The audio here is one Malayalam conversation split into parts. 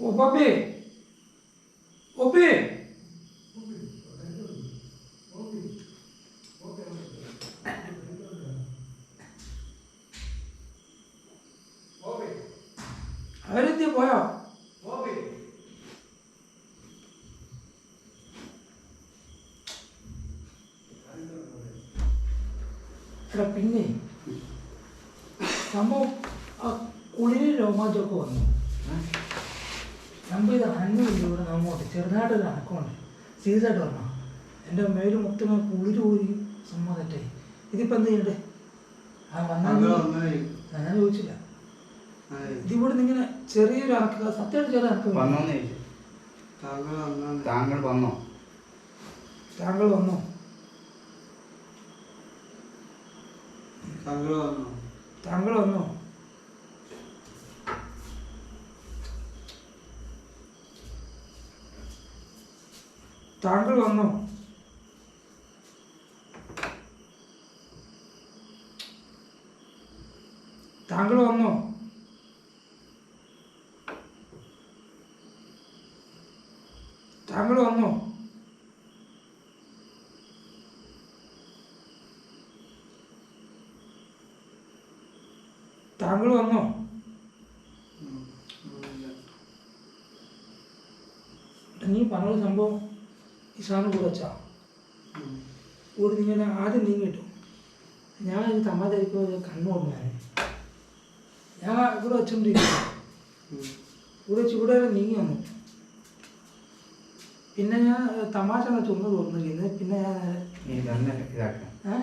ಓ ಬಾಬಿ ಓಬಿ അവരെത്തി പോയോ എടാ പിന്നെ സംഭവം ആ കുളിരിൽ രോമാഞ്ചമൊക്കെ വന്നു നമ്മൾ ഇത് അനങ്ങില്ല ഇവിടെ നമ്മോട്ട് ചെറുതായിട്ടൊരു അനക്കമുണ്ട് സീരിയസ് ആയിട്ട് പറഞ്ഞോ എൻ്റെ മേല് മൊത്തം കുളിര് പോയി സമ്മതട്ടെ ഇതിപ്പോൾ എന്ത് ചെയ്യണ്ടേ ആ വന്നാൽ ഞാൻ ചോദിച്ചില്ല ഇതിവിടെ നിങ്ങനെ ചെറിയൊരു അനക്ക സത്യമായിട്ട് ചെറിയ അനക്കം താങ്കൾ വന്നോ താങ്കൾ വന്നോ താങ്കൾ വന്നോ താങ്കൾ വന്നോ താങ്കൾ വന്നോ താങ്കൾ വന്നോ താങ്കൾ വന്നോ താങ്കൾ വന്നോ നീ പറഞ്ഞ സംഭവം ഈ സാധനം കൂടെ വെച്ചാ കൂടെ നീങ്ങനെ ആദ്യം നീങ്ങി കിട്ടും ഞാൻ ഇത് തമ്മാതിരിക്കോ കണ്ണുകൊണ്ട് ഞാൻ ഇവിടെ വെച്ചോണ്ടിരിക്കും ഇവിടെ വെച്ച് ഇവിടെ നീങ്ങി വന്നു പിന്നെ ഞാൻ തമാശ ചുമന്ന് തോന്നുന്നില്ല പിന്നെ ഞാൻ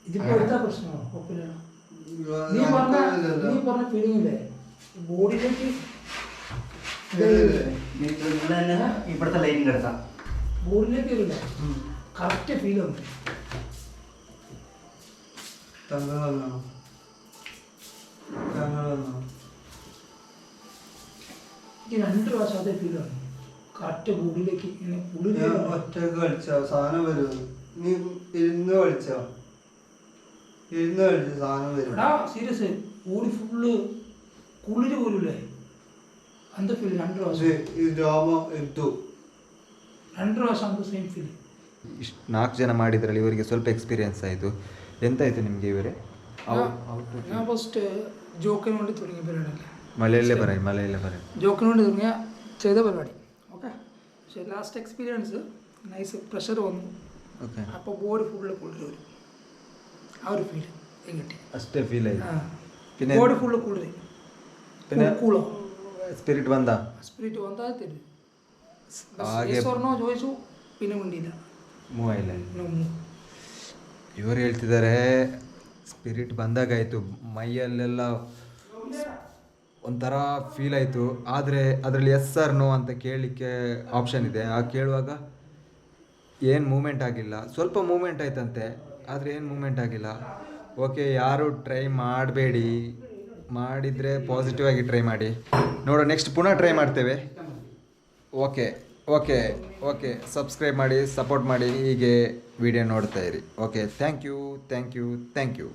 ഇതിപ്പോ എടുത്താ പ്രശ്നമോ കുഴപ്പമില്ല നീ പറഞ്ഞ ഫീലിംഗ് ഇല്ലേ ബോഡിയിലേക്ക് ഇവിടുത്തെ ലൈനിൻ്റെ അടുത്താ ബോഡിയിലേക്ക് വരില്ല കറക്റ്റ് ഫീൽ ഉണ്ട് താങ്കൾ വന്നോ താങ്കൾ വന്നോ എനിക്ക് 2 പ്രാവശ്യം അതേ ഫീൽ ആണ് കറക്റ്റ് ബോഡിയിലേക്ക് ഇങ്ങനെ പുളി ഒറ്റക്ക് കളിച്ചോ സാധനം വരുമോ നീ ഇരുന്ന് കളിച്ചോ ഇരുന്ന് കളിച്ചോ സാധനം വരും എടാ സീരിയസ് ബോഡി ഫുള്ള് കുളിര് പോലുമില്ലേ ಅಂತ ಫೀಲ್ 2 ಪ್ರಾവശ്യം ಈ ಡ್ರಾಮಾ ಇತ್ತು 2 ಪ್ರಾവശ്ಯ ಅಂತ ಸೇಮ್ ಫೀಲ್ ಇಷ್ಟು 4 ಜನ ಮಾಡಿದ್ರಲ್ಲಿ ಇವರಿಗೆ ಸ್ವಲ್ಪ ಎಕ್ಸ್ಪೀರಿಯನ್ಸ್ ಆಯಿತು ಎಂತಾಯಿತು ನಿಮಗೆ ಇವರೇ ഞാൻ ഫസ്റ്റ് ജോക്കിന് വേണ്ടി തുടങ്ങിയ പരിപാടിയല്ല മലയല്ലേ പറയും ജോക്കിന് വേണ്ടി തുടങ്ങിയ ചെയ്ത പരിപാടി ഓക്കെ പക്ഷേ ലാസ്റ്റ് എക്സ്പീരിയൻസ് നൈസ് പ്രഷർ വന്നു ഓക്കെ അപ്പോൾ ബോഡി ഫുള്ള് കുളിര് വരും ആ ഒരു ഫീൽ കിട്ടി ಅಷ್ಟೇ ಫೀಲ್ ಆಯಿತು പിന്നെ ബോഡി ഫുള്ള് കുളിര് പിന്നെ കൂളോ സ്പിരിറ്റ് ಬಂದ സ്പിരിറ്റ് വന്നാൽ തരും ಹಾಗೆ ಸ್ವರ್ಣೋ ചോദിച്ചു പിന്നെ മിണ്ടിയില്ല ಮೂವಾಯಿಲ್ಲ ಇವರು ಹೇಳ್ತಿದ್ದಾರೆ ಸ್ಪಿರಿಟ್ ಬಂದಾಗಾಯಿತು ಮೈಯಲ್ಲೆಲ್ಲ ಒಂಥರ ಫೀಲ್ ಆಯಿತು ಆದರೆ ಅದರಲ್ಲಿ ಎಸ್ ಆರ್ ನೋ ಅಂತ ಕೇಳಲಿಕ್ಕೆ ಆಪ್ಷನ್ ಇದೆ ಆ ಕೇಳುವಾಗ ಏನು ಮೂಮೆಂಟ್ ಆಗಿಲ್ಲ ಸ್ವಲ್ಪ ಮೂಮೆಂಟ್ ಆಯ್ತಂತೆ ಆದರೆ ಏನು ಮೂಮೆಂಟ್ ಆಗಿಲ್ಲ ಓಕೆ ಯಾರು ಟ್ರೈ ಮಾಡಬೇಡಿ ಮಾಡಿದರೆ ಪಾಸಿಟಿವ್ ಆಗಿ ಟ್ರೈ ಮಾಡಿ ನೋಡೋ ನೆಕ್ಸ್ಟ್ ಪುನಃ ಟ್ರೈ ಮಾಡ್ತೇವೆ ಓಕೆ ಸಬ್ಸ್ಕ್ರೈಬ್ ಮಾಡಿ ಸಪೋರ್ಟ್ ಮಾಡಿ ಹೀಗೆ ವಿಡಿಯೋ ನೋಡ್ತಾ ಇರಿ ಓಕೆ ಥ್ಯಾಂಕ್ ಯು